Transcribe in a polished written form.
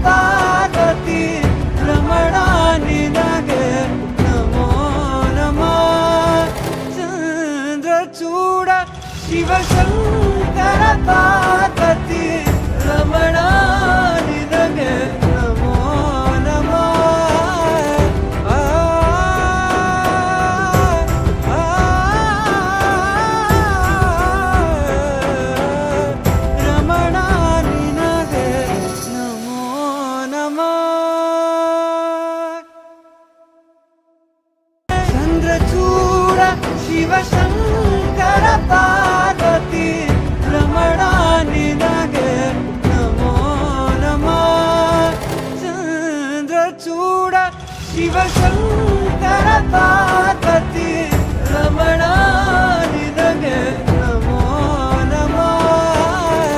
ಪಾರ್ವತಿ ರಮಣ ನಿನಗೆ ನಮೋ ನಮಃ. ಚಂದ್ರಚೂಡ ಶಿವಶಂಕರ ಪಾರ್ವತಿ ರಮಣ ನಿನಗೆ ನಮೋ ನಮಃ. ರಮಣ ನಿನಗೆ ನಮೋ ನಮಃ. ಚಂದ್ರಚೂಡ ಶಿವಶಂಕರ ಪಾರ್ವತಿ ರಮಣ ನಿನಗೆ ನಮೋ ನಮಃ. ಚಂದ್ರಚೂಡ ಶಿವಶಂಕರ